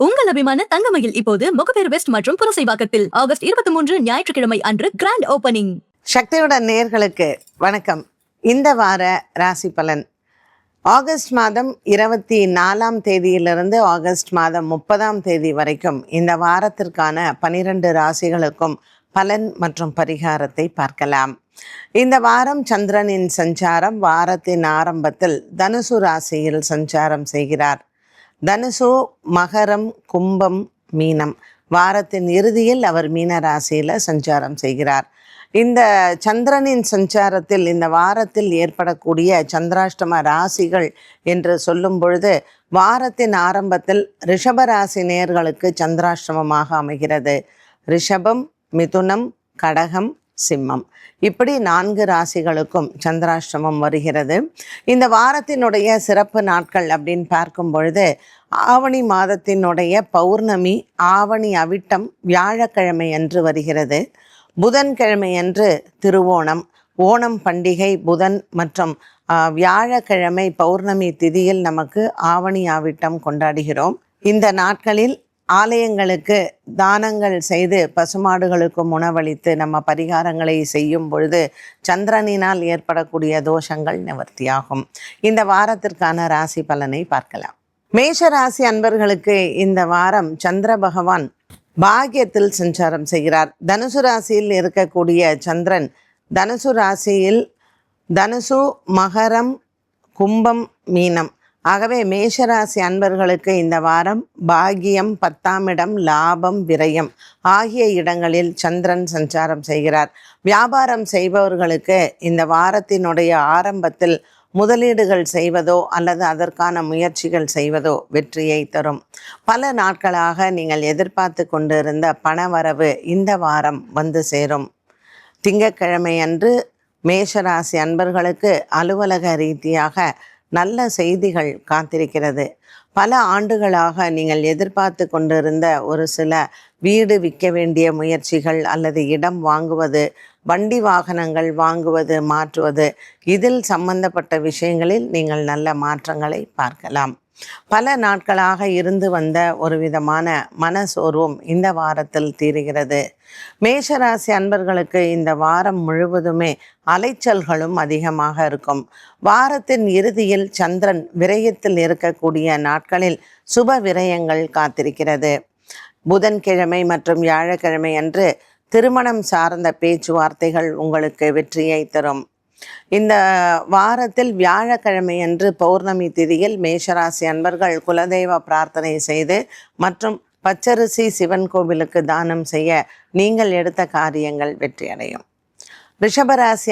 உங்கள் அபிமான தங்கமயில் இப்போது முகப்பேர் வெஸ்ட் மற்றும் புரசைவாக்கத்தில் ஆகஸ்ட் 23 ஞாயிற்றுக்கிழமை அன்று கிராண்ட் ஓபனிங். சக்தியுடன் நேயர்களுக்கு வணக்கம். இந்த வார ராசி பலன் ஆகஸ்ட் மாதம் 24ஆம் தேதியிலிருந்து ஆகஸ்ட் மாதம் 30ஆம் தேதி வரைக்கும் இந்த வாரத்திற்கான 12 ராசிகளுக்கும் பலன் மற்றும் பரிகாரத்தை பார்க்கலாம். இந்த வாரம் சந்திரனின் சஞ்சாரம் வாரத்தின் ஆரம்பத்தில் தனுசு ராசியில் சஞ்சாரம் செய்கிறார். தனுசு, மகரம், கும்பம், மீனம். வாரத்தின் இறுதியில் அவர் மீன ராசியில் சஞ்சாரம் செய்கிறார். இந்த சந்திரனின் சஞ்சாரத்தில் இந்த வாரத்தில் ஏற்படக்கூடிய சந்திராஷ்டம ராசிகள் என்று சொல்லும் பொழுது வாரத்தின் ஆரம்பத்தில் ரிஷபராசி நேயர்களுக்கு சந்திராஷ்டமமாக அமைகிறது. ரிஷபம், மிதுனம், கடகம், சிம்மம், இப்படி 4 ராசிகளுக்கும் சந்திராஷ்டமம் வருகிறது. இந்த வாரத்தினுடைய சிறப்பு நாட்கள் அப்படின்னு பார்க்கும் பொழுது ஆவணி மாதத்தினுடைய பௌர்ணமி ஆவணி அவிட்டம் வியாழக்கிழமை அன்று வருகிறது. புதன்கிழமை அன்று திருவோணம், ஓணம் பண்டிகை புதன் மற்றும் வியாழக்கிழமை பௌர்ணமி திதியில் நமக்கு ஆவணி அவிட்டம் கொண்டாடுகிறோம். இந்த நாட்களில் ஆலயங்களுக்கு தானங்கள் செய்து பசுமாடுகளுக்கு உணவளித்து நம்ம பரிகாரங்களை செய்யும் பொழுது சந்திரனினால் ஏற்படக்கூடிய தோஷங்கள் நிவர்த்தியாகும். இந்த வாரத்திற்கான ராசி பலனை பார்க்கலாம். மேஷ ராசி அன்பர்களுக்கு இந்த வாரம் சந்திர பகவான் பாக்கியத்தில் சஞ்சாரம் செய்கிறார். தனுசு ராசியில் இருக்கக்கூடிய சந்திரன் தனுசு ராசியில் தனுசு, மகரம், கும்பம், மீனம். ஆகவே மேஷராசி அன்பர்களுக்கு இந்த வாரம் பாக்கியம், 10ஆம் இடம், லாபம், விரயம் ஆகிய இடங்களில் சந்திரன் சஞ்சாரம் செய்கிறார். வியாபாரம் செய்பவர்களுக்கு இந்த வாரத்தினுடைய ஆரம்பத்தில் முதலீடுகள் செய்வதோ அல்லது அதற்கான முயற்சிகள் செய்வதோ வெற்றியை தரும். பல நாட்களாக நீங்கள் எதிர்பார்த்து கொண்டிருந்த பணவரவு இந்த வாரம் வந்து சேரும். திங்கட்கிழமை அன்று மேஷராசி அன்பர்களுக்கு அலுவலக ரீதியாக நல்ல செய்திகள் காத்திருக்கிறது. பல ஆண்டுகளாக நீங்கள் எதிர்பார்த்து கொண்டிருந்த ஒரு சில வீடு விற்க வேண்டிய முயற்சிகள் அல்லது இடம் வாங்குவது, வண்டி வாகனங்கள் வாங்குவது, மாற்றுவது, இதில் சம்பந்தப்பட்ட விஷயங்களில் நீங்கள் நல்ல மாற்றங்களை பார்க்கலாம். பல நாட்களாக இருந்து வந்த ஒரு விதமான மனசோர்வும் இந்த வாரத்தில் தீருகிறது. மேஷராசி அன்பர்களுக்கு இந்த வாரம் முழுவதுமே அலைச்சல்களும் அதிகமாக இருக்கும். வாரத்தின் இறுதியில் சந்திரன் விரயத்தில் இருக்கக்கூடிய நாட்களில் சுப விரயங்கள் காத்திருக்கிறது. புதன்கிழமை மற்றும் வியாழக்கிழமை அன்று திருமணம் சார்ந்த பேச்சுவார்த்தைகள் உங்களுக்கு வெற்றியை தரும். இந்த வாரத்தில் வியாழக்கிழமை அன்று பௌர்ணமி திதியில் மேஷராசி அன்பர்கள் குலதெய்வ பிரார்த்தனை செய்து மற்றும் பச்சரிசி சிவன் கோவிலுக்கு தானம் செய்ய நீங்கள் எடுத்த காரியங்கள் வெற்றியடையும். ரிஷபராசி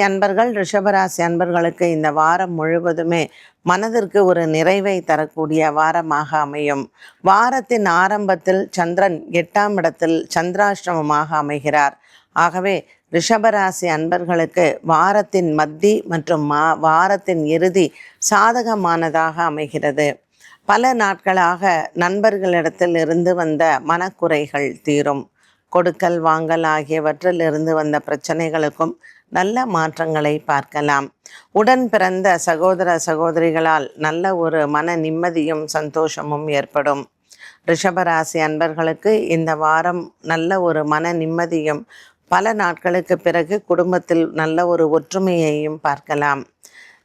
அன்பர்களுக்கு இந்த வாரம் முழுவதுமே மனதிற்கு ஒரு நிறைவை தரக்கூடிய வாரமாக அமையும். வாரத்தின் ஆரம்பத்தில் சந்திரன் 8ஆம் இடத்தில் சந்திராஷ்டமமாக அமைகிறார். ஆகவே ரிஷபராசி அன்பர்களுக்கு வாரத்தின் மத்தி மற்றும் வாரத்தின் இறுதி சாதகமானதாக அமைகிறது. பல நாட்களாக நண்பர்களிடத்தில் இருந்து வந்த மனக்குறைகள் தீரும். கொடுக்கல் வாங்கல் ஆகியவற்றில் இருந்து வந்த பிரச்சனைகளுக்கும் நல்ல மாற்றங்களை பார்க்கலாம். உடன் பிறந்த சகோதர சகோதரிகளால் நல்ல ஒரு மன நிம்மதியும் சந்தோஷமும் ஏற்படும். ரிஷபராசி அன்பர்களுக்கு இந்த வாரம் நல்ல ஒரு மன நிம்மதியும் பல நாட்களுக்கு பிறகு குடும்பத்தில் நல்ல ஒரு ஒற்றுமையையும் பார்க்கலாம்.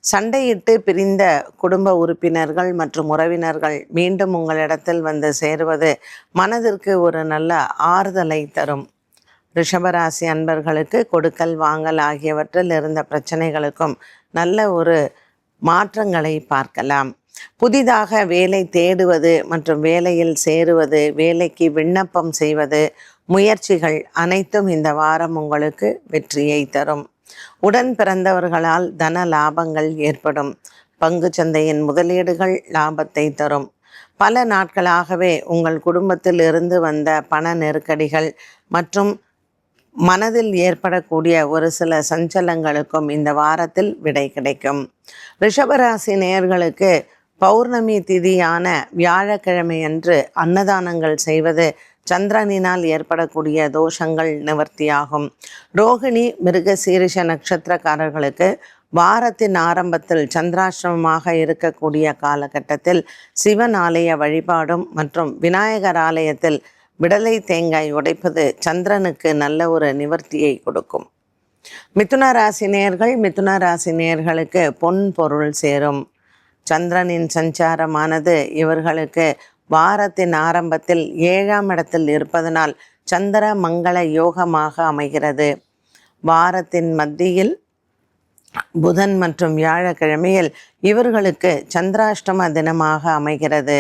சண்டையிட்டு பிரிந்த குடும்ப உறுப்பினர்கள் மற்றும் உறவினர்கள் மீண்டும் உங்களிடத்தில் வந்து சேருவது மனதிற்கு ஒரு நல்ல ஆறுதலை தரும். ரிஷபராசி அன்பர்களுக்கு கொடுக்கல் வாங்கல் ஆகியவற்றில் இருந்த பிரச்சனைகளுக்கும் நல்ல ஒரு மாற்றங்களை பார்க்கலாம். புதிதாக வேலை தேடுவது மற்றும் வேலையில் சேருவது, வேலைக்கு விண்ணப்பம் செய்வது, முயற்சிகள் அனைத்தும் இந்த வாரம் உங்களுக்கு வெற்றியை தரும். உடன் பிறந்தவர்களால் தன லாபங்கள் ஏற்படும். பங்கு சந்தையின் முதலீடுகள் லாபத்தை தரும். பல நாட்களாகவே உங்கள் குடும்பத்தில் இருந்து வந்த பண நெருக்கடிகள் மற்றும் மனதில் ஏற்படக்கூடிய ஒரு சில சஞ்சலங்களுக்கும் இந்த வாரத்தில் விடை கிடைக்கும். ரிஷபராசி நேயர்களுக்கு பௌர்ணமி திதியான வியாழக்கிழமை அன்று அன்னதானங்கள் செய்வது சந்திரனினால் ஏற்படக்கூடிய தோஷங்கள் நிவர்த்தியாகும். ரோகிணி, மிருகசீரிஷ நட்சத்திரக்காரர்களுக்கு வாரத்தின் ஆரம்பத்தில் சந்திராஷ்டமமாக இருக்கக்கூடிய காலகட்டத்தில் சிவன் ஆலய வழிபாடும் மற்றும் விநாயகர் ஆலயத்தில் விடலை தேங்காய் உடைப்பது சந்திரனுக்கு நல்ல ஒரு நிவர்த்தியை கொடுக்கும். மிதுன ராசி நேயர்களுக்கு பொன் பொருள் சேரும். சந்திரனின் சஞ்சாரமானது இவர்களுக்கு வாரத்தின் ஆரம்பத்தில் 7ஆம் இடத்தில் இருப்பதனால் சந்திர மங்கள யோகமாக அமைகிறது. வாரத்தின் மத்தியில் புதன் மற்றும் வியாழக்கிழமையில் இவர்களுக்கு சந்திராஷ்டம தினமாக அமைகிறது.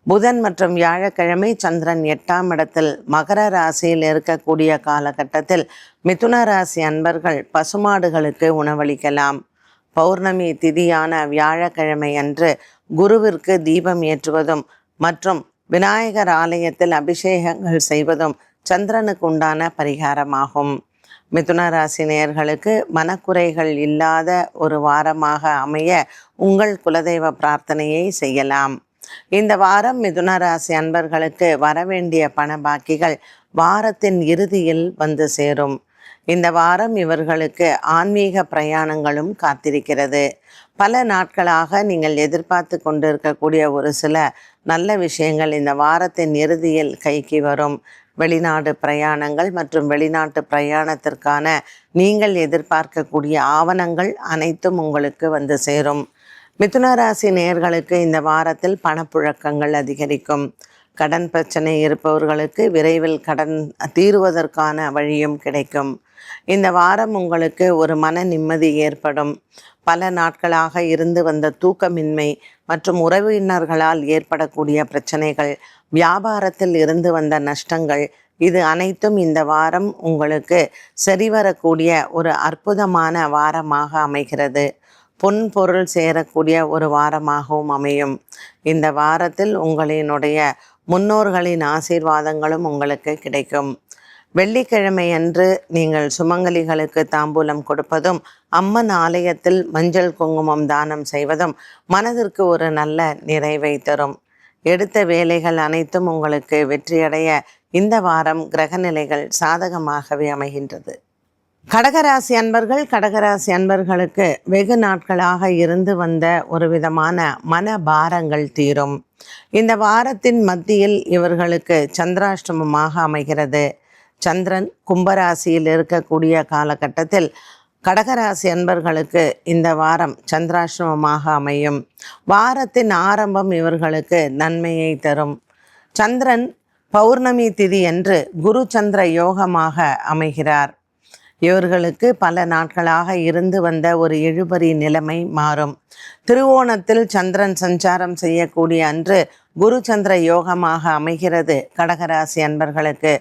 புதன் மற்றும் வியாழக்கிழமை சந்திரன் 8ஆம் இடத்தில் மகர ராசியில் இருக்கக்கூடிய காலகட்டத்தில் மிதுன ராசி அன்பர்கள் பசுமாடுகளுக்கு உணவளிக்கலாம். பௌர்ணமி திதியான வியாழக்கிழமை அன்று குருவிற்கு தீபம் ஏற்றுவதும் மற்றும் விநாயகர் ஆலயத்தில் அபிஷேகங்கள் செய்வதும் சந்திரனுக்கு உண்டான பரிகாரமாகும். மிதுன ராசி நேயர்களுக்கு மனக்குறைகள் இல்லாத ஒரு வாரமாக அமைய உங்கள் குலதெய்வ பிரார்த்தனையை செய்யலாம். இந்த வாரம் மிதுன ராசி அன்பர்களுக்கு வரவேண்டிய பண பாக்கிகள் வாரத்தின் இறுதியில் வந்து சேரும். இந்த வாரம் இவர்களுக்கு ஆன்மீக பிரயாணங்களும் காத்திருக்கிறது. பல நாட்களாக நீங்கள் எதிர்பார்த்து கொண்டிருக்கக்கூடிய ஒரு சில நல்ல விஷயங்கள் இந்த வாரத்தின் இறுதியில் கைக்கு வரும். வெளிநாடு பிரயாணங்கள் மற்றும் வெளிநாட்டு பிரயாணத்திற்கான நீங்கள் எதிர்பார்க்கக்கூடிய ஆவணங்கள் அனைத்தும் உங்களுக்கு வந்து சேரும். மிதுன ராசி நேயர்களுக்கு இந்த வாரத்தில் பணப்புழக்கங்கள் அதிகரிக்கும். கடன் பிரச்சனை இருப்பவர்களுக்கு விரைவில் கடன் தீருவதற்கான வழியும் கிடைக்கும். இந்த வாரம் உங்களுக்கு ஒரு மன நிம்மதி ஏற்படும். பல நாட்களாக இருந்து வந்த தூக்கமின்மை மற்றும் உறவினர்களால் ஏற்படக்கூடிய பிரச்சனைகள், வியாபாரத்தில் இருந்து வந்த நஷ்டங்கள், இது அனைத்தும் இந்த வாரம் உங்களுக்கு சரிவரக்கூடிய ஒரு அற்புதமான வாரமாக அமைகிறது. பொன் பொருள் சேரக்கூடிய ஒரு வாரமாகவும் அமையும். இந்த வாரத்தில் உங்களினுடைய முன்னோர்களின் ஆசீர்வாதங்களும் உங்களுக்கு கிடைக்கும். வெள்ளிக்கிழமை அன்று நீங்கள் சுமங்கலிகளுக்கு தாம்பூலம் கொடுப்பதும் அம்மன் ஆலயத்தில் மஞ்சள் குங்குமம் தானம் செய்வதும் மனதிற்கு ஒரு நல்ல நிறைவை தரும். எடுத்த வேலைகள் அனைத்தும் உங்களுக்கு வெற்றியடைய இந்த வாரம் கிரகநிலைகள் சாதகமாகவே அமைகின்றது. கடகராசி அன்பர்களுக்கு வெகு நாட்களாக இருந்து வந்த ஒரு விதமான மனபாரங்கள் தீரும். இந்த வாரத்தின் மத்தியில் இவர்களுக்கு சந்திராஷ்டமமாக அமைகிறது. சந்திரன் கும்பராசியில் இருக்கக்கூடிய காலகட்டத்தில் கடகராசி அன்பர்களுக்கு இந்த வாரம் சந்திராஷ்டமமாக அமையும். வாரத்தின் ஆரம்பம் இவர்களுக்கு நன்மையை தரும். சந்திரன் பௌர்ணமி திதி என்று குரு சந்திர யோகமாக அமைகிறார். இவர்களுக்கு பல நாட்களாக இருந்து வந்த ஒரு இழுபறி நிலைமை மாறும். திருவோணத்தில் சந்திரன் சஞ்சாரம் செய்யக்கூடிய அன்று குரு சந்திர யோகமாக அமைகிறது கடகராசி அன்பர்களுக்கு.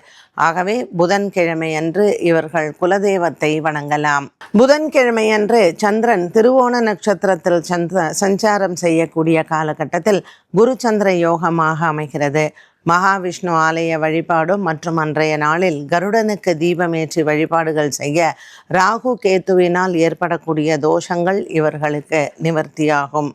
ஆகவே புதன்கிழமை அன்று இவர்கள் குலதெய்வத்தை வணங்கலாம். புதன்கிழமை அன்று சந்திரன் திருவோண நட்சத்திரத்தில் சஞ்சாரம் செய்யக்கூடிய காலகட்டத்தில் குரு சந்திர யோகமாக அமைகிறது. மகாவிஷ்ணு ஆலய வழிபாடும் மற்றும் அன்றைய நாளில் கருடனுக்கு தீபமேற்றி வழிபாடுகள் செய்ய ராகு கேத்துவினால் ஏற்படக்கூடிய தோஷங்கள் இவர்களுக்கு நிவர்த்தியாகும்.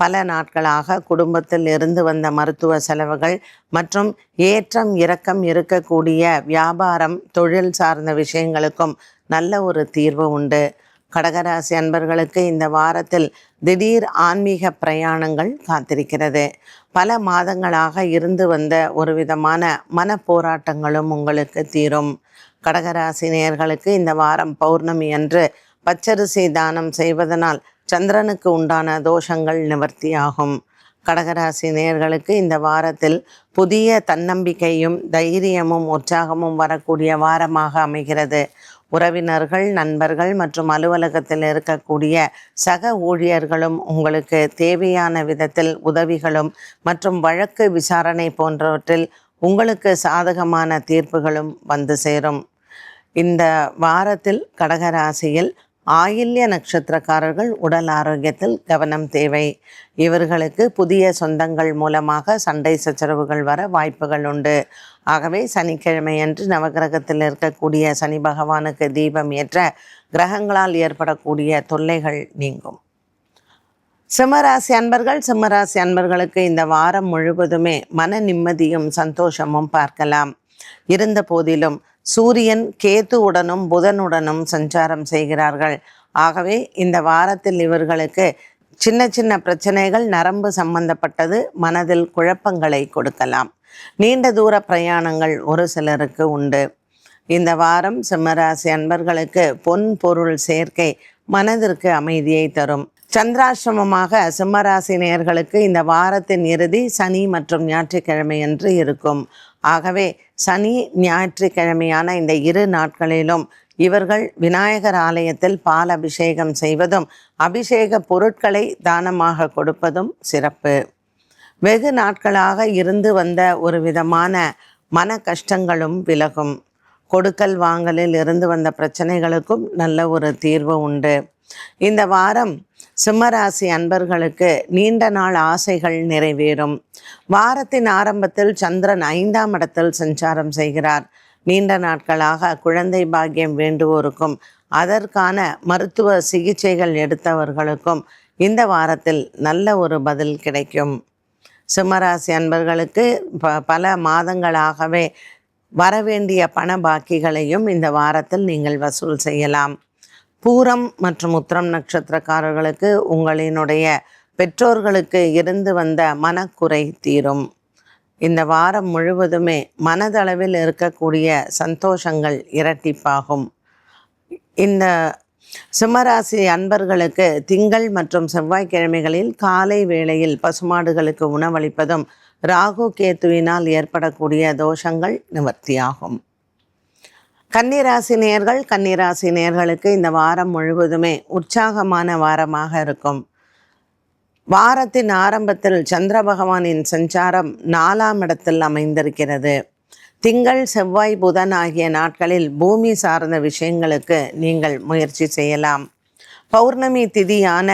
பல நாட்களாக குடும்பத்தில் இருந்து வந்த மருத்துவ செலவுகள் மற்றும் ஏற்றம் இறக்கம் இருக்கக்கூடிய வியாபாரம், தொழில் சார்ந்த விஷயங்களுக்கும் நல்ல ஒரு தீர்வு உண்டு. கடகராசி அன்பர்களுக்கு இந்த வாரத்தில் திடீர் ஆன்மீக பிரயாணங்கள் காத்திருக்கிறது. பல மாதங்களாக இருந்து வந்த ஒரு விதமான மன போராட்டங்களும் உங்களுக்கு தீரும். கடகராசி நேயர்களுக்கு இந்த வாரம் பௌர்ணமி அன்று பச்சரிசி தானம் செய்வதனால் சந்திரனுக்கு உண்டான தோஷங்கள் நிவர்த்தியாகும். கடகராசி நேயர்களுக்கு இந்த வாரத்தில் புதிய தன்னம்பிக்கையும் தைரியமும் உற்சாகமும் வரக்கூடிய வாரமாக அமைகிறது. உறவினர்கள், நண்பர்கள் மற்றும் அலுவலகத்தில் இருக்கக்கூடிய சக ஊழியர்களும் உங்களுக்கு தேவையான விதத்தில் உதவிகளும் மற்றும் வழக்கு விசாரணை போன்றவற்றில் உங்களுக்கு சாதகமான தீர்ப்புகளும் வந்து சேரும். இந்த வாரத்தில் கடகராசியில் ஆயில்ய நட்சத்திரக்காரர்கள் உடல் ஆரோக்கியத்தில் கவனம் தேவை. இவர்களுக்கு புதிய சொந்தங்கள் மூலமாக சண்டை சச்சரவுகள் வர வாய்ப்புகள் உண்டு. ஆகவே சனிக்கிழமை அன்று நவகிரகத்தில் இருக்கக்கூடிய சனி பகவானுக்கு தீபம் ஏற்ற கிரகங்களால் ஏற்படக்கூடிய தொல்லைகள் நீங்கும். சிம்மராசி அன்பர்களுக்கு இந்த வாரம் முழுவதுமே மன நிம்மதியும் சந்தோஷமும் பார்க்கலாம். இருந்த போதிலும் சூரியன் கேத்துவுடனும் புதனுடனும் சஞ்சாரம் செய்கிறார்கள். ஆகவே இந்த வாரத்தில் இவர்களுக்கு சின்ன சின்ன பிரச்சனைகள் நரம்பு சம்பந்தப்பட்டது மனதில் குழப்பங்களை கொடுக்கலாம். நீண்ட தூர பிரயாணங்கள் ஒரு சிலருக்கு உண்டு. இந்த வாரம் சிம்மராசி அன்பர்களுக்கு பொன் பொருள் சேர்க்கை மனதிற்கு அமைதியை தரும். சந்திராசிரமமாக சிம்மராசி நேயர்களுக்கு இந்த வாரத்தின் இறுதி சனி மற்றும் ஞாயிற்றுக்கிழமை என்று இருக்கும். ஆகவே சனி ஞாயிற்றுக்கிழமையான இந்த இரு நாட்களிலும் இவர்கள் விநாயகர் ஆலயத்தில் பால் அபிஷேகம் செய்வதும் அபிஷேக பொருட்களை தானமாக கொடுப்பதும் சிறப்பு. வெகு நாட்களாக இருந்து வந்த ஒரு விதமான மன கஷ்டங்களும் விலகும். கொடுக்கல் வாங்கலில் இருந்து வந்த பிரச்சனைகளுக்கும் நல்ல ஒரு தீர்வு உண்டு. இந்த வாரம் சிம்மராசி அன்பர்களுக்கு நீண்ட நாள் ஆசைகள் நிறைவேறும். வாரத்தின் ஆரம்பத்தில் சந்திரன் 5ஆம் இடத்தில் சஞ்சாரம் செய்கிறார். நீண்ட நாட்களாக குழந்தை பாக்கியம் வேண்டுவோருக்கும் அதற்கான மருத்துவ சிகிச்சைகள் எடுத்தவர்களுக்கும் இந்த வாரத்தில் நல்ல ஒரு பதில் கிடைக்கும். சிம்மராசி அன்பர்களுக்கு பல மாதங்களாகவே வரவேண்டிய பண பாக்கிகளையும் இந்த வாரத்தில் நீங்கள் வசூல் செய்யலாம். பூரம் மற்றும் உத்திரம் நட்சத்திரக்காரர்களுக்கு உங்களினுடைய பெற்றோர்களுக்கு இருந்து வந்த மனக்குறை தீரும். இந்த வாரம் முழுவதுமே மனதளவில் இருக்கக்கூடிய சந்தோஷங்கள் இரட்டிப்பாகும். இந்த சிம்மராசி அன்பர்களுக்கு திங்கள் மற்றும் செவ்வாய்க்கிழமைகளில் காலை வேளையில் பசுமாடுகளுக்கு உணவளிப்பதும் ராகு கேத்துவினால் ஏற்படக்கூடிய தோஷங்கள் நிவர்த்தியாகும். கன்னிராசி நேயர்களுக்கு இந்த வாரம் முழுவதுமே உற்சாகமான வாரமாக இருக்கும். வாரத்தின் ஆரம்பத்தில் சந்திர பகவானின் சஞ்சாரம் 4ஆம் இடத்தில் அமைந்திருக்கிறது. திங்கள் செவ்வாய் புதன் ஆகிய நாட்களில் பூமி சார்ந்த விஷயங்களுக்கு நீங்கள் முயற்சி செய்யலாம். பௌர்ணமி திதியான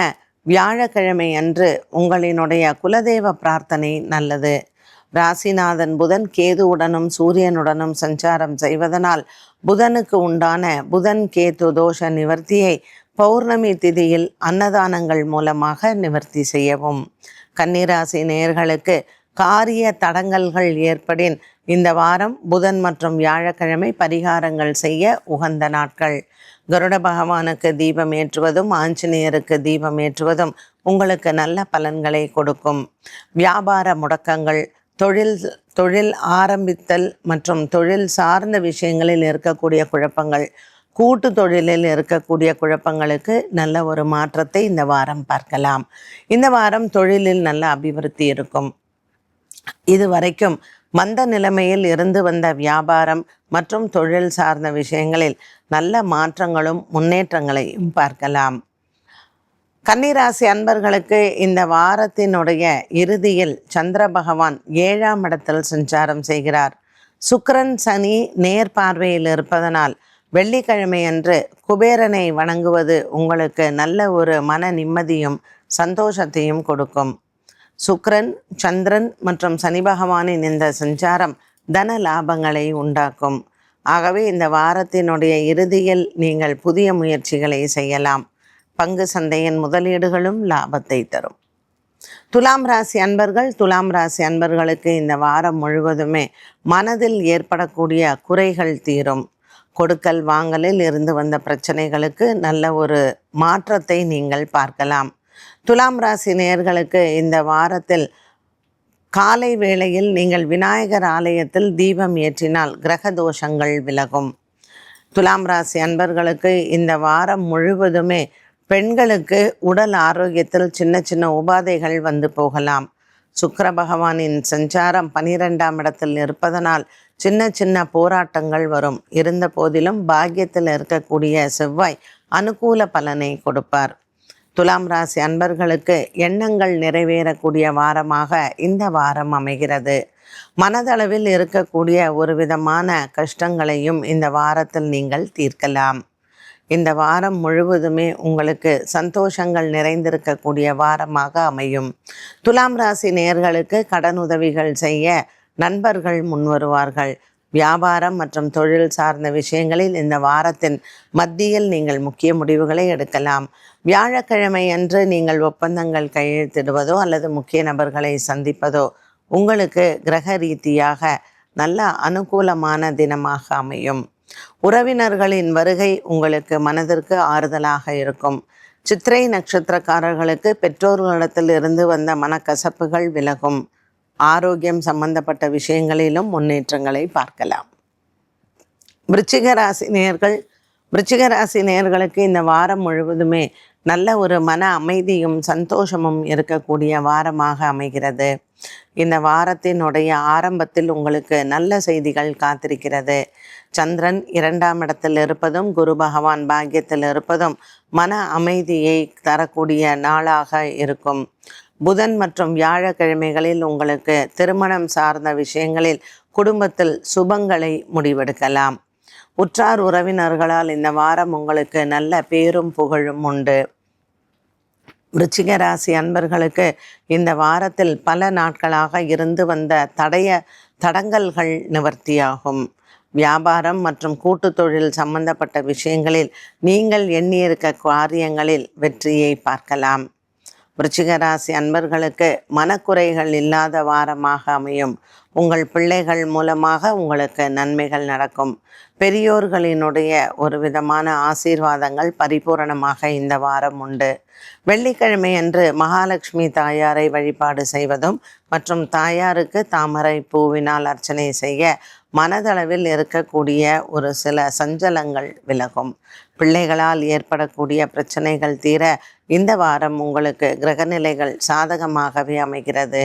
வியாழக்கிழமை அன்று உங்களினுடைய குலதெய்வ பிரார்த்தனை நல்லது. ராசிநாதன் புதன் கேதுவுடனும் சூரியனுடனும் சஞ்சாரம் செய்வதனால் புதனுக்கு உண்டான புதன் கேது தோஷ நிவர்த்தியை பௌர்ணமி திதியில் அன்னதானங்கள் மூலமாக நிவர்த்தி செய்யவும். கன்னிராசி நேயர்களுக்கு காரிய தடங்கல்கள் ஏற்படின் இந்த வாரம் புதன் மற்றும் வியாழக்கிழமை பரிகாரங்கள் செய்ய உகந்த நாட்கள். கருட பகவானுக்கு தீபம் ஏற்றுவதும் ஆஞ்சநேயருக்கு தீபம் ஏற்றுவதும் உங்களுக்கு நல்ல பலன்களை கொடுக்கும். வியாபார முடக்கங்கள், தொழில் ஆரம்பித்தல் மற்றும் தொழில் சார்ந்த விஷயங்களில் இருக்கக்கூடிய குழப்பங்கள், கூட்டு தொழிலில் இருக்கக்கூடிய குழப்பங்களுக்கு நல்ல ஒரு மாற்றத்தை இந்த வாரம் பார்க்கலாம். இந்த வாரம் தொழிலில் நல்ல அபிவிருத்தி இருக்கும். இதுவரைக்கும் மந்த நிலைமையில் இருந்து வந்த வியாபாரம் மற்றும் தொழில் சார்ந்த விஷயங்களில் நல்ல மாற்றங்களும் முன்னேற்றங்களையும் பார்க்கலாம். கன்னிராசி அன்பர்களுக்கு இந்த வாரத்தினுடைய இறுதியில் சந்திர பகவான் 7ஆம் இடத்தில் சஞ்சாரம் செய்கிறார். சுக்கிரன் சனி நேர் பார்வையில் இருப்பதனால் வெள்ளிக்கிழமை அன்று குபேரனை வணங்குவது உங்களுக்கு நல்ல ஒரு மன நிம்மதியும் சந்தோஷத்தையும் கொடுக்கும். சுக்கிரன் சந்திரன் மற்றும் சனி பகவானின் இந்த சஞ்சாரம் தன லாபங்களை உண்டாக்கும். ஆகவே இந்த வாரத்தினுடைய இறுதியில் நீங்கள் புதிய முயற்சிகளை செய்யலாம். பங்கு சந்தையின் முதலீடுகளும் லாபத்தை தரும். துலாம் ராசி அன்பர்களுக்கு இந்த வாரம் முழுவதுமே மனதில் ஏற்படக்கூடிய குறைகள் தீரும். கொடுக்கல் வாங்கலில் இருந்து வந்த பிரச்சனைகளுக்கு நல்ல ஒரு மாற்றத்தை நீங்கள் பார்க்கலாம். துலாம் ராசி நேயர்களுக்கு இந்த வாரத்தில் காலை வேளையில் நீங்கள் விநாயகர் ஆலயத்தில் தீபம் ஏற்றினால் கிரக தோஷங்கள் விலகும். துலாம் ராசி அன்பர்களுக்கு இந்த வாரம் முழுவதுமே பெண்களுக்கு உடல் ஆரோக்கியத்தில் சின்ன சின்ன உபாதைகள் வந்து போகலாம். சுக்கிர பகவானின் சஞ்சாரம் 12ஆம் இடத்தில் இருப்பதனால் சின்ன சின்ன போராட்டங்கள் வரும். இருந்த போதிலும் பாக்கியத்தில் இருக்கக்கூடிய செவ்வாய் அனுகூல பலனை கொடுப்பார். துலாம் ராசி அன்பர்களுக்கு எண்ணங்கள் நிறைவேறக்கூடிய வாரமாக இந்த வாரம் அமைகிறது. மனதளவில் இருக்கக்கூடிய ஒரு விதமான கஷ்டங்களையும் இந்த வாரத்தில் நீங்கள் தீர்க்கலாம். இந்த வாரம் முழுவதுமே உங்களுக்கு சந்தோஷங்கள் நிறைந்திருக்கக்கூடிய வாரமாக அமையும். துலாம் ராசி நேயர்களுக்கு கடன் உதவிகள் செய்ய நண்பர்கள் முன்வருவார்கள். வியாபாரம் மற்றும் தொழில் சார்ந்த விஷயங்களில் இந்த வாரத்தின் மத்தியில் நீங்கள் முக்கிய முடிவுகளை எடுக்கலாம். வியாழக்கிழமை அன்று நீங்கள் ஒப்பந்தங்கள் கையெழுத்திடுவதோ அல்லது முக்கிய நபர்களை சந்திப்பதோ உங்களுக்கு கிரக ரீதியாக நல்ல அனுகூலமான தினமாக அமையும். உறவினர்களின் வருகை உங்களுக்கு மனதிற்கு ஆறுதலாக இருக்கும். சித்திரை நட்சத்திரக்காரர்களுக்கு பெற்றோர்களிடத்தில் இருந்து வந்த மனக்கசப்புகள் விலகும். ஆரோக்கியம் சம்பந்தப்பட்ட விஷயங்களிலும் முன்னேற்றங்களை பார்க்கலாம். விருச்சிக ராசி நேயர்களுக்கு இந்த வாரம் முழுவதுமே நல்ல ஒரு மன அமைதியும் சந்தோஷமும் இருக்கக்கூடிய வாரமாக அமைகிறது. இந்த வாரத்தினுடைய ஆரம்பத்தில் உங்களுக்கு நல்ல செய்திகள் காத்திருக்கிறது. சந்திரன் 2ஆம் இடத்தில் இருப்பதும் குரு பகவான் பாக்கியத்தில் இருப்பதும் மன அமைதியை தரக்கூடிய நாளாக இருக்கும். புதன் மற்றும் வியாழக்கிழமைகளில் உங்களுக்கு திருமணம் சார்ந்த விஷயங்களில் குடும்பத்தில் சுபங்களை முடிவெடுக்கலாம். உற்றார் உறவினர்களால் இந்த வாரம் உங்களுக்கு நல்ல பேரும் புகழும் உண்டு. விருச்சிக ராசி அன்பர்களுக்கு இந்த வாரத்தில் பல நாட்களாக இருந்து வந்த தடங்கல்கள் நிவர்த்தியாகும். வியாபாரம் மற்றும் கூட்டு தொழில் சம்பந்தப்பட்ட விஷயங்களில் நீங்கள் எண்ணியிருக்க காரியங்களில் வெற்றியை பார்க்கலாம். விருச்சிக ராசி அன்பர்களுக்கு மனக்குறைகள் இல்லாத வாரமாக அமையும். உங்கள் பிள்ளைகள் மூலமாக உங்களுக்கு நன்மைகள் நடக்கும். பெரியோர்களினுடைய ஒரு விதமான ஆசீர்வாதங்கள் பரிபூரணமாக இந்த வாரம் உண்டு. வெள்ளிக்கிழமை அன்று மகாலட்சுமி தாயாரை வழிபாடு செய்வதும் மற்றும் தாயாருக்கு தாமரை பூவினால் அர்ச்சனை செய்ய மனதளவில் இருக்கக்கூடிய ஒரு சில சஞ்சலங்கள் விலகும். பிள்ளைகளால் ஏற்படக்கூடிய பிரச்சனைகள் தீர இந்த வாரம் உங்களுக்கு கிரகநிலைகள் சாதகமாகவே அமைகிறது.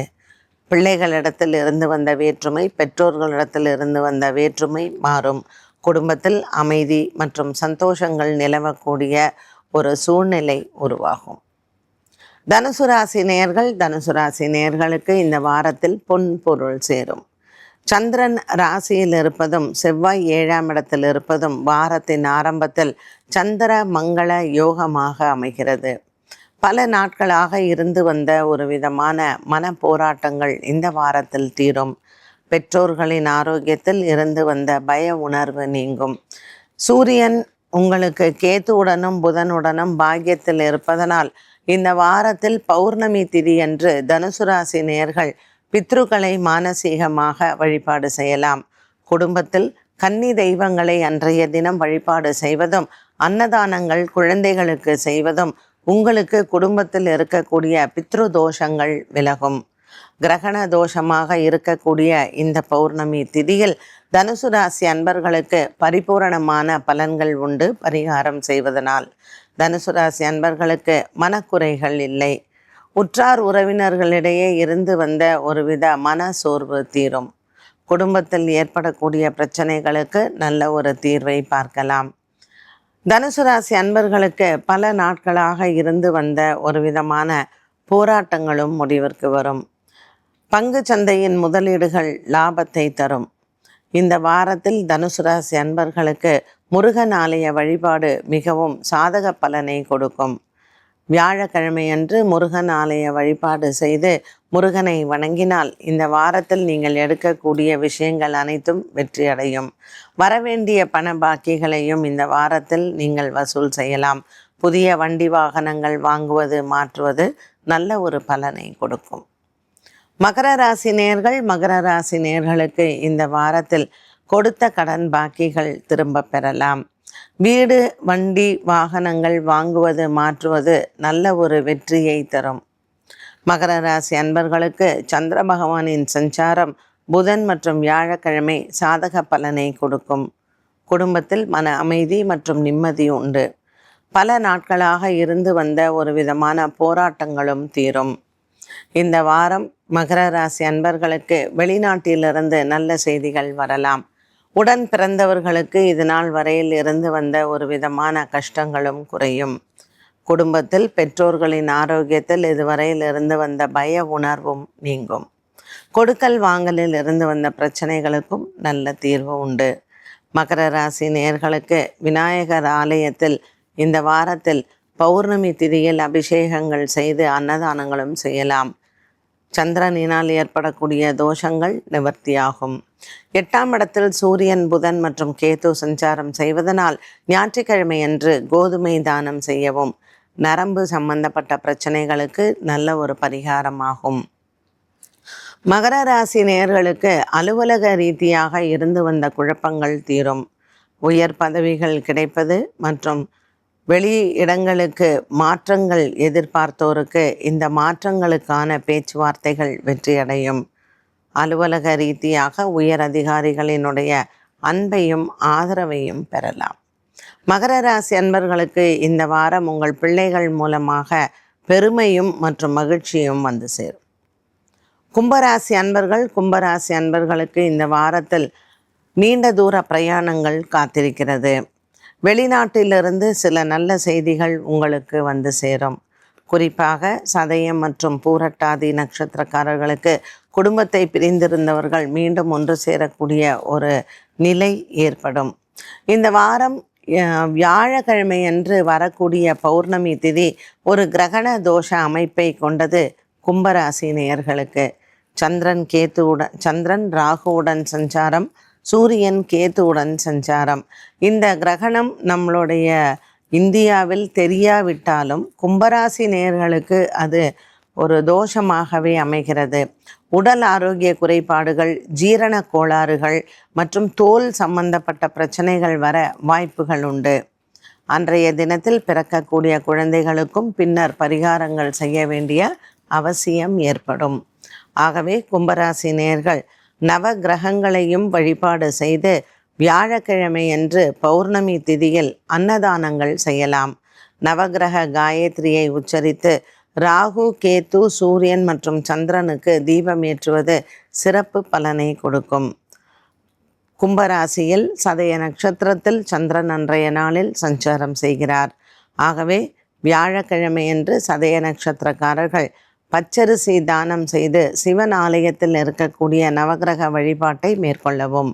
பிள்ளைகளிடத்தில் இருந்து வந்த வேற்றுமை பெற்றோர்களிடத்தில் இருந்து வந்த வேற்றுமை மாறும். குடும்பத்தில் அமைதி மற்றும் சந்தோஷங்கள் நிலவக்கூடிய ஒரு சூழ்நிலை உருவாகும். தனுசு ராசி நேயர்களுக்கு இந்த வாரத்தில் பொன் பொருள் சேரும். சந்திரன் ராசியில் இருப்பதும் செவ்வாய் 7ஆம் இடத்தில் இருப்பதும் வாரத்தின் ஆரம்பத்தில் சந்திர மங்கள யோகமாக அமைகிறது. பல நாட்களாக இருந்து வந்த ஒரு விதமான மன போராட்டங்கள் இந்த வாரத்தில் தீரும். பெற்றோர்களின் ஆரோக்கியத்தில் இருந்து வந்த பய உணர்வு நீங்கும். சூரியன் உங்களுக்கு கேதுவுடனும் புதனுடனும் பாக்கியத்தில் இருப்பதனால் இந்த வாரத்தில் பௌர்ணமி திதியன்று தனுசு ராசி நேயர்கள் பித்ருக்களை மானசீகமாக வழிபாடு செய்யலாம். குடும்பத்தில் கன்னி தெய்வங்களை அன்றைய தினம் வழிபாடு செய்வதும் அன்னதானங்கள் குழந்தைகளுக்கு செய்வதும் உங்களுக்கு குடும்பத்தில் இருக்கக்கூடிய பித்ரு தோஷங்கள் விலகும். கிரகண தோஷமாக இருக்கக்கூடிய இந்த பௌர்ணமி திதியில் தனுசு ராசி அன்பர்களுக்கு பரிபூரணமான பலன்கள் உண்டு. பரிகாரம் செய்வதனால் தனுசு ராசி அன்பர்களுக்கு மனக்குறைகள் இல்லை. உற்றார் உறவினர்களிடையே இருந்து வந்த ஒருவித மன சோர்வு தீரும். குடும்பத்தில் ஏற்படக்கூடிய பிரச்சனைகளுக்கு நல்ல ஒரு தீர்வை பார்க்கலாம். தனுசு ராசி அன்பர்களுக்கு பல நாட்களாக இருந்து வந்த ஒரு விதமான போராட்டங்களும் முடிவிற்கு வரும். பங்கு சந்தையின் முதலீடுகள் லாபத்தை தரும். இந்த வாரத்தில் தனுசு ராசி அன்பர்களுக்கு முருகன் ஆலய வழிபாடு மிகவும் சாதக பலனை கொடுக்கும். வியாழக்கிழமையன்று முருகன் ஆலய வழிபாடு செய்து முருகனை வணங்கினால் இந்த வாரத்தில் நீங்கள் எடுக்கக்கூடிய விஷயங்கள் அனைத்தும் வெற்றியடையும். வரவேண்டிய பண பாக்கிகளையும் இந்த வாரத்தில் நீங்கள் வசூல் செய்யலாம். புதிய வண்டி வாகனங்கள் வாங்குவது மாற்றுவது நல்ல ஒரு பலனை கொடுக்கும். மகர ராசி நேயர்களுக்கு இந்த வாரத்தில் கொடுத்த கடன் பாக்கிகள் திரும்ப பெறலாம். வீடு வண்டி வாகனங்கள் வாங்குவது மாற்றுவது நல்ல ஒரு வெற்றியை தரும். மகர ராசி அன்பர்களுக்கு சந்திர பகவானின் சஞ்சாரம் புதன் மற்றும் வியாழக்கிழமை சாதக பலனை கொடுக்கும். குடும்பத்தில் மன அமைதி மற்றும் நிம்மதி உண்டு. பல நாட்களாக இருந்து வந்த ஒரு விதமான போராட்டங்களும் தீரும். இந்த வாரம் மகர ராசி அன்பர்களுக்கு வெளிநாட்டிலிருந்து நல்ல செய்திகள் வரலாம். உடன் பிறந்தவர்களுக்கு இது நாள் வரையில் இருந்து வந்த ஒரு விதமான கஷ்டங்களும் குறையும். குடும்பத்தில் பெற்றோர்களின் ஆரோக்கியத்தில் இதுவரையில் இருந்து வந்த பய உணர்வும் நீங்கும். கொடுக்கல் வாங்கலில் இருந்து வந்த பிரச்சனைகளுக்கும் நல்ல தீர்வு உண்டு. மகர ராசி நேயர்களுக்கு விநாயகர் ஆலயத்தில் இந்த வாரத்தில் பௌர்ணமி திதியில் அபிஷேகங்கள் செய்து அன்னதானங்களும் செய்யலாம். சந்திரனினால் ஏற்படக்கூடிய தோஷங்கள் நிவர்த்தியாகும். 8ஆம் இடத்தில் சூரியன் புதன் மற்றும் கேது சஞ்சாரம் செய்வதனால் ஞாயிற்றுக்கிழமை அன்று கோதுமை தானம் செய்யவும் நரம்பு சம்பந்தப்பட்ட பிரச்சனைகளுக்கு நல்ல ஒரு பரிகாரமாகும். மகர ராசி நேயர்களுக்கு அலுவலக ரீதியாக இருந்து வந்த குழப்பங்கள் தீரும். உயர் பதவிகள் கிடைப்பது மற்றும் வெளி இடங்களுக்கு மாற்றங்கள் எதிர்பார்த்தோருக்கு இந்த மாற்றங்களுக்கான பேச்சுவார்த்தைகள் வெற்றியடையும். அலுவலக ரீதியாக உயர் அதிகாரிகளினுடைய அன்பையும் ஆதரவையும் பெறலாம். மகர ராசி அன்பர்களுக்கு இந்த வாரம் உங்கள் பிள்ளைகள் மூலமாக பெருமையும் மற்றும் மகிழ்ச்சியும் வந்து சேரும். கும்பராசி அன்பர்களுக்கு இந்த வாரத்தில் நீண்ட தூர பிரயாணங்கள் காத்திருக்கிறது. வெளிநாட்டிலிருந்து சில நல்ல செய்திகள் உங்களுக்கு வந்து சேரும். குறிப்பாக சதயம் மற்றும் பூரட்டாதி நட்சத்திரக்காரர்களுக்கு குடும்பத்தை பிரிந்திருந்தவர்கள் மீண்டும் ஒன்று சேரக்கூடிய ஒரு நிலை ஏற்படும். இந்த வாரம் வியாழக்கிழமை அன்று வரக்கூடிய பௌர்ணமி திதி ஒரு கிரகண தோஷ அமைப்பை கொண்டது. கும்பராசி நேயர்களுக்கு சந்திரன் ராகுவுடன் சஞ்சாரம், சூரியன் கேத்துவுடன் சஞ்சாரம். இந்த கிரகணம் நம்மளுடைய இந்தியாவில் தெரியாவிட்டாலும் கும்பராசி நேயர்களுக்கு அது ஒரு தோஷமாகவே அமைகிறது. உடல் ஆரோக்கிய குறைபாடுகள், ஜீரண கோளாறுகள் மற்றும் தோல் சம்பந்தப்பட்ட பிரச்சனைகள் வர வாய்ப்புகள் உண்டு. அன்றைய தினத்தில் பிறக்கக்கூடிய குழந்தைகளுக்கும் பின்னர் பரிகாரங்கள் செய்ய வேண்டிய அவசியம் ஏற்படும். ஆகவே கும்பராசி நேயர்கள் நவ கிரகங்களையும் வழிபாடு செய்து வியாழக்கிழமை அன்று பௌர்ணமி திதியில் அன்னதானங்கள் செய்யலாம். நவகிரக காயத்ரியை உச்சரித்து ராகு, கேத்து, சூரியன் மற்றும் சந்திரனுக்கு தீபம் ஏற்றுவது சிறப்பு பலனை கொடுக்கும். கும்பராசியில் சதய நட்சத்திரத்தில் சந்திரன் அன்றைய நாளில் சஞ்சாரம் செய்கிறார். ஆகவே வியாழக்கிழமையன்று சதய நட்சத்திரக்காரர்கள் பச்சரிசி தானம் செய்து சிவன் ஆலயத்தில் இருக்கக்கூடிய நவகிரக வழிபாட்டை மேற்கொள்ளவும்.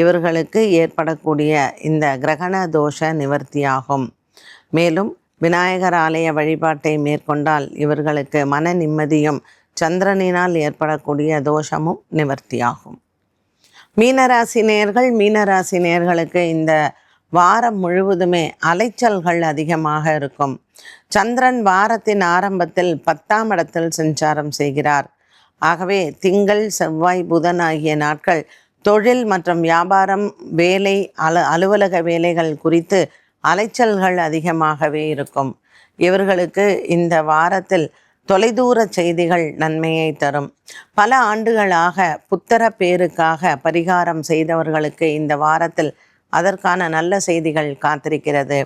இவர்களுக்கு ஏற்படக்கூடிய இந்த கிரகண தோஷ நிவர்த்தியாகும். மேலும் விநாயகர் ஆலய வழிபாட்டை மேற்கொண்டால் இவர்களுக்கு மன நிம்மதியும் சந்திரனினால் ஏற்படக்கூடிய தோஷமும் நிவர்த்தியாகும். மீனராசி நேயர்களுக்கு இந்த வாரம் முழுவதுமே அலைச்சல்கள் அதிகமாக இருக்கும். சந்திரன் வாரத்தின் ஆரம்பத்தில் 10ஆம் இடத்தில் சஞ்சாரம் செய்கிறார். ஆகவே திங்கள், செவ்வாய், புதன் ஆகிய நாட்கள் தொழில் மற்றும் வியாபாரம், வேலை, அலுவலக வேலைகள் குறித்து அலைச்சல்கள் அதிகமாகவே இருக்கும். இவர்களுக்கு இந்த வாரத்தில் தொலைதூர செய்திகள் நன்மையை தரும். பல ஆண்டுகளாக புத்திர பேருக்காக பரிகாரம் செய்தவர்களுக்கு இந்த வாரத்தில் அதற்கான நல்ல செய்திகள் காத்திருக்கிறது.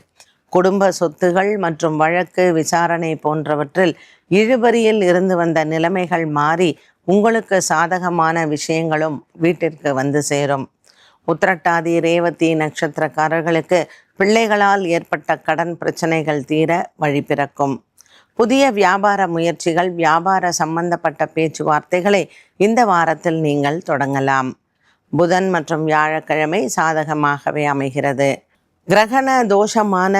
குடும்ப சொத்துகள் மற்றும் வழக்கு விசாரணை போன்றவற்றில் இழுபறியில் இருந்து வந்த நிலைமைகள் மாறி உங்களுக்கு சாதகமான விஷயங்களும் வீட்டிற்கு வந்து சேரும். உத்திரட்டாதி, ரேவதி நட்சத்திரக்காரர்களுக்கு பிள்ளைகளால் ஏற்பட்ட கடன் பிரச்சனைகள் தீர வழி பிறக்கும். புதிய வியாபார முயற்சிகள், வியாபார சம்பந்தப்பட்ட பேச்சுவார்த்தைகளை இந்த வாரத்தில் நீங்கள் தொடங்கலாம். புதன் மற்றும் வியாழக்கிழமை சாதகமாகவே அமைகிறது. கிரகண தோஷமான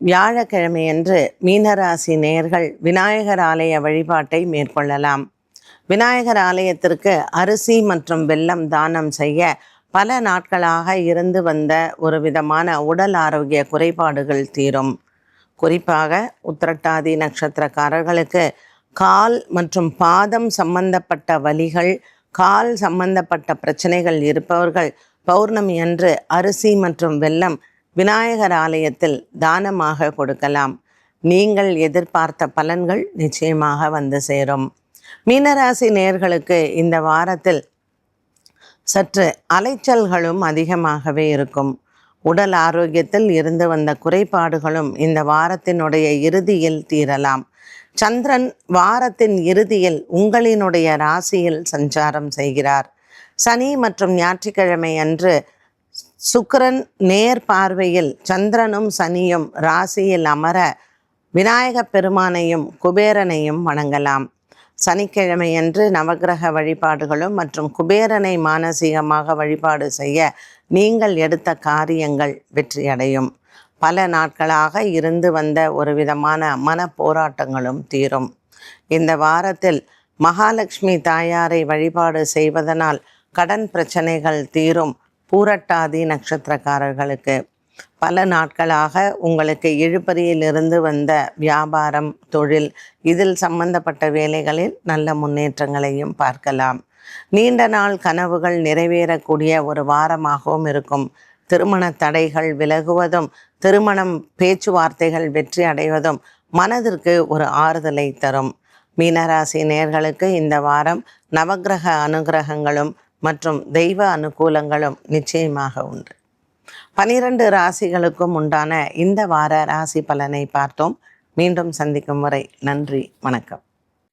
வியாழக்கிழமையன்று மீனராசி நேயர்கள் விநாயகர் ஆலய வழிபாட்டை மேற்கொள்ளலாம். விநாயகர் ஆலயத்திற்கு அரிசி மற்றும் வெல்லம் தானம் செய்ய பல நாட்களாக இருந்து வந்த ஒரு விதமான உடல் ஆரோக்கிய குறைபாடுகள் தீரும். குறிப்பாக உத்திரட்டாதி நட்சத்திரக்காரர்களுக்கு கால் மற்றும் பாதம் சம்பந்தப்பட்ட வலிகள், கால் சம்பந்தப்பட்ட பிரச்சனைகள் இருப்பவர்கள் பௌர்ணமி அன்று அரிசி மற்றும் வெல்லம் விநாயகர் ஆலயத்தில் தானமாக கொடுக்கலாம். நீங்கள் எதிர்பார்த்த பலன்கள் நிச்சயமாக வந்து சேரும். மீனராசி நேயர்களுக்கு இந்த வாரத்தில் சற்று அலைச்சல்களும் அதிகமாகவே இருக்கும். உடல் ஆரோக்கியத்தில் இருந்து வந்த குறைபாடுகளும் இந்த வாரத்தினுடைய இறுதியில் தீரலாம். சந்திரன் வாரத்தின் இறுதியில் உங்களினுடைய ராசியில் சஞ்சாரம் செய்கிறார். சனி மற்றும் ஞாயிற்றுக்கிழமை அன்று சுக்கிரன் நேர் பார்வையில் சந்திரனும் சனியும் ராசியில் அமர விநாயகப் பெருமானையும் குபேரனையும் வணங்கலாம். சனிக்கிழமையன்று நவகிரக வழிபாடுகளும் மற்றும் குபேரனை மானசீகமாக வழிபாடு செய்ய நீங்கள் எடுத்த காரியங்கள் வெற்றியடையும். பல நாட்களாக இருந்து வந்த ஒரு விதமான மன போராட்டங்களும் தீரும். இந்த வாரத்தில் மகாலட்சுமி தாயாரை வழிபாடு செய்வதனால் கடன் பிரச்சனைகள் தீரும். பூரட்டாதி நட்சத்திரக்காரர்களுக்கு பல நாட்களாக உங்களுக்கு இழுபறியிலிருந்து வந்த வியாபாரம், தொழில் இதில் சம்பந்தப்பட்ட வேலைகளில் நல்ல முன்னேற்றங்களையும் பார்க்கலாம். நீண்ட நாள் கனவுகள் நிறைவேறக்கூடிய ஒரு வாரமாகவும் இருக்கும். திருமண தடைகள் விலகுவதும் திருமணம் பேச்சுவார்த்தைகள் வெற்றி அடைவதும் மனதிற்கு ஒரு ஆறுதலை தரும். மீனராசி நேயர்களுக்கு இந்த வாரம் நவக்கிரக அனுகிரகங்களும் மற்றும் தெய்வ அனுகூலங்களும் நிச்சயமாக உண்டு. 12 ராசிகளுக்கும் உண்டான இந்த வார ராசி பலனை பார்த்தோம். மீண்டும் சந்திக்கும் வரை நன்றி, வணக்கம்.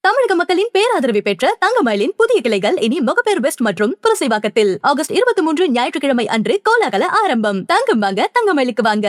தமிழக மக்களின் பேராதரவை பெற்ற தங்கமயிலின் புதிய கிளைகள் இனி முகப்பேர் வெஸ்ட் மற்றும் புரசைவாக்கத்தில் ஆகஸ்ட் 23 ஞாயிற்றுக்கிழமை அன்று கோலாகல ஆரம்பம். தங்கம் வாங்க தங்கமயிலுக்கு வாங்க.